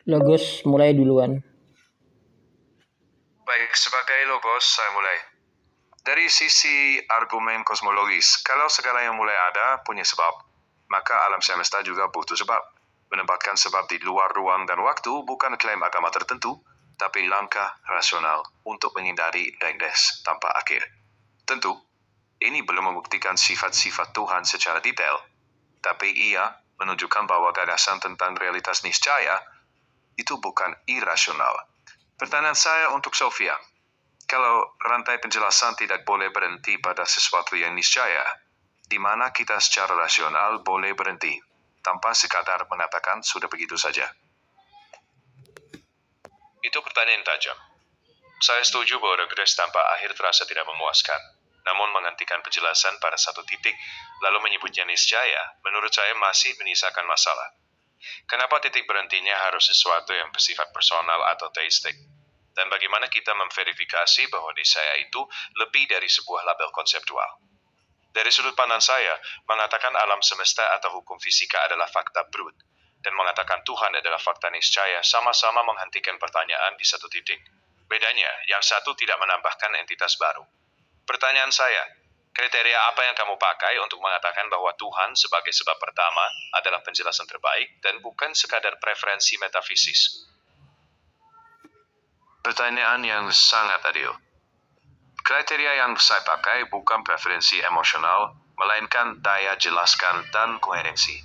Logos mulai duluan. Baik, sebagai logos saya mulai. Dari sisi argumen kosmologis, kalau segala yang mulai ada punya sebab, maka alam semesta juga butuh sebab. Menempatkan sebab di luar ruang dan waktu bukan klaim agama tertentu, tapi langkah rasional untuk menghindari dengdes tanpa akhir. Tentu, ini belum membuktikan sifat-sifat Tuhan secara detail, tapi ia menunjukkan bahwa gagasan tentang realitas niscaya itu bukan irasional. Pertanyaan saya untuk Sofia, kalau rantai penjelasan tidak boleh berhenti pada sesuatu yang niscaya, di mana kita secara rasional boleh berhenti, tanpa sekadar mengatakan sudah begitu saja? Itu pertanyaan tajam. Saya setuju bahwa regres tanpa akhir terasa tidak memuaskan. Namun menghentikan penjelasan pada satu titik, lalu menyebutnya niscaya, menurut saya masih menyisakan masalah. Kenapa titik berhentinya harus sesuatu yang bersifat personal atau teistik? Dan bagaimana kita memverifikasi bahwa niscaya itu lebih dari sebuah label konseptual? Dari sudut pandang saya, mengatakan alam semesta atau hukum fisika adalah fakta brut, dan mengatakan Tuhan adalah fakta niscaya sama-sama menghentikan pertanyaan di satu titik. Bedanya, yang satu tidak menambahkan entitas baru. Pertanyaan saya, kriteria apa yang kamu pakai untuk mengatakan bahwa Tuhan sebagai sebab pertama adalah penjelasan terbaik dan bukan sekadar preferensi metafisis? Pertanyaan yang sangat adil. Kriteria yang saya pakai bukan preferensi emosional, melainkan daya jelaskan dan koherensi.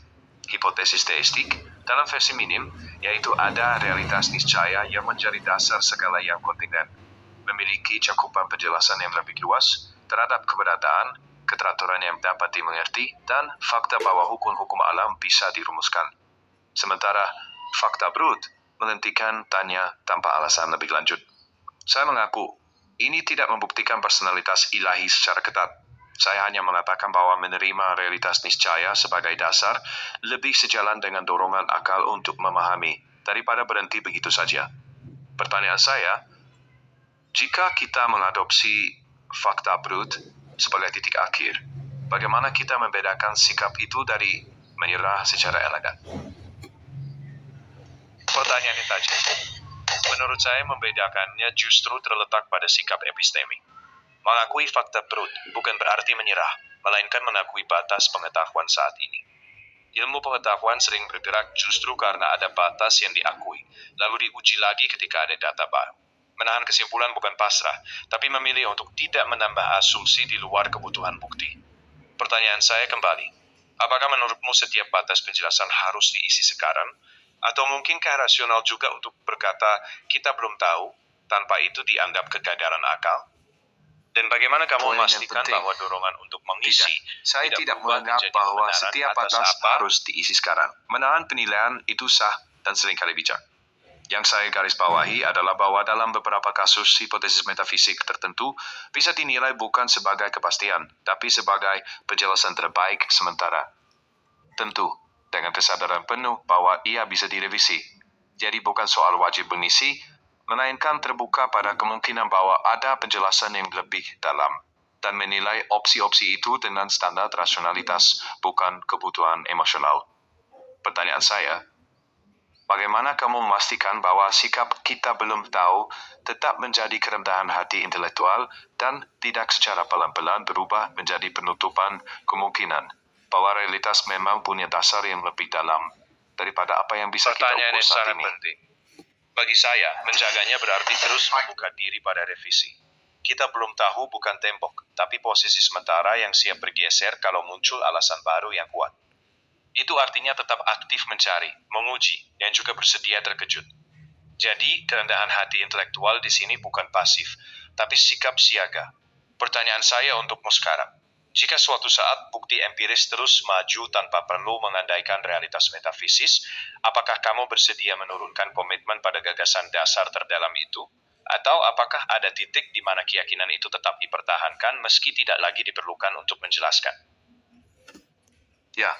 Hipotesis teistik, dalam versi minim, yaitu ada realitas niscaya yang menjadi dasar segala yang kontinen, memiliki cakupan penjelasan yang lebih luas terhadap keberadaan, keteraturan yang dapat dimengerti, dan fakta bahwa hukum-hukum alam bisa dirumuskan. Sementara fakta brut menghentikan tanya tanpa alasan lebih lanjut. Saya mengaku, ini tidak membuktikan personalitas ilahi secara ketat. Saya hanya mengatakan bahwa menerima realitas niscaya sebagai dasar lebih sejalan dengan dorongan akal untuk memahami daripada berhenti begitu saja. Pertanyaan saya, jika kita mengadopsi fakta brut sebagai titik akhir, bagaimana kita membedakan sikap itu dari menyerah secara elegan? Pertanyaan yang tajam. Menurut saya membedakannya justru terletak pada sikap epistemi. Mengakui fakta brut bukan berarti menyerah, melainkan mengakui batas pengetahuan saat ini. Ilmu pengetahuan sering bergerak justru karena ada batas yang diakui, lalu diuji lagi ketika ada data baru. Menahan kesimpulan bukan pasrah, tapi memilih untuk tidak menambah asumsi di luar kebutuhan bukti. Pertanyaan saya kembali, apakah menurutmu setiap batas penjelasan harus diisi sekarang? Atau mungkinkah rasional juga untuk berkata, kita belum tahu, tanpa itu dianggap kegagalan akal? Dan bagaimana kamu memastikan bahwa dorongan untuk mengisi Saya tidak menganggap bahwa setiap batas harus diisi sekarang. Menahan penilaian itu sah dan seringkali bijak. Yang saya garis bawahi adalah bahwa dalam beberapa kasus hipotesis metafisik tertentu bisa dinilai bukan sebagai kepastian, tapi sebagai penjelasan terbaik sementara. Tentu, dengan kesadaran penuh bahwa ia bisa direvisi. Jadi bukan soal wajib mengisi, melainkan terbuka pada kemungkinan bahwa ada penjelasan yang lebih dalam, dan menilai opsi-opsi itu dengan standar rasionalitas, bukan kebutuhan emosional. Pertanyaan saya, bagaimana kamu memastikan bahwa sikap kita belum tahu tetap menjadi kerendahan hati intelektual dan tidak secara pelan-pelan berubah menjadi penutupan kemungkinan bahwa realitas memang punya dasar yang lebih dalam daripada apa yang bisa kita ukur saat ini? Penting. Bagi saya, menjaganya berarti terus membuka diri pada revisi. Kita belum tahu bukan tembok, tapi posisi sementara yang siap bergeser kalau muncul alasan baru yang kuat. Itu artinya tetap aktif mencari, menguji, dan juga bersedia terkejut. Jadi, kerendahan hati intelektual di sini bukan pasif, tapi sikap siaga. Pertanyaan saya untukmu sekarang, jika suatu saat bukti empiris terus maju tanpa perlu mengandaikan realitas metafisis, apakah kamu bersedia menurunkan komitmen pada gagasan dasar terdalam itu? Atau apakah ada titik di mana keyakinan itu tetap dipertahankan meski tidak lagi diperlukan untuk menjelaskan? Ya,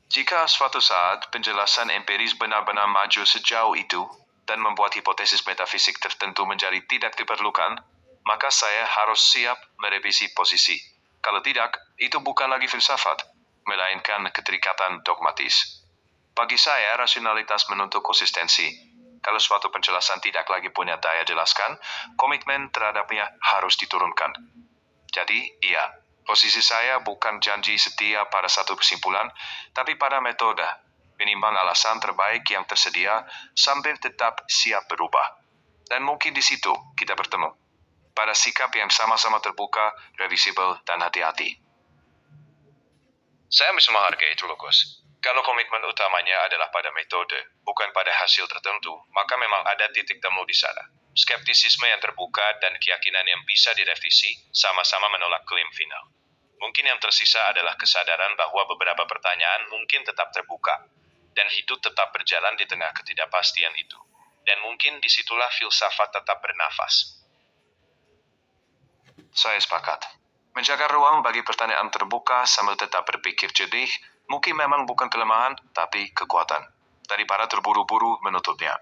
jika suatu saat penjelasan empiris benar-benar maju sejauh itu dan membuat hipotesis metafisik tertentu menjadi tidak diperlukan, maka saya harus siap merevisi posisi. Kalau tidak, itu bukan lagi filsafat, melainkan keterikatan dogmatis. Bagi saya, rasionalitas menuntut konsistensi. Kalau suatu penjelasan tidak lagi punya daya jelaskan, komitmen terhadapnya harus diturunkan. Jadi, iya, posisi saya bukan janji setia pada satu kesimpulan, tapi pada metode, menimbang alasan terbaik yang tersedia sambil tetap siap berubah. Dan mungkin di situ kita bertemu, pada sikap yang sama-sama terbuka, revisibel, dan hati-hati. Saya bisa menghargai itu, Lukas. Kalau komitmen utamanya adalah pada metode, bukan pada hasil tertentu, maka memang ada titik temu di sana. Skeptisisme yang terbuka dan keyakinan yang bisa direvisi sama-sama menolak klaim final. Mungkin yang tersisa adalah kesadaran bahwa beberapa pertanyaan mungkin tetap terbuka, dan hidup tetap berjalan di tengah ketidakpastian itu. Dan mungkin disitulah filsafat tetap bernafas. Saya sepakat. Menjaga ruang bagi pertanyaan terbuka sambil tetap berpikir jernih mungkin memang bukan kelemahan, tapi kekuatan. Daripada terburu-buru menutupnya.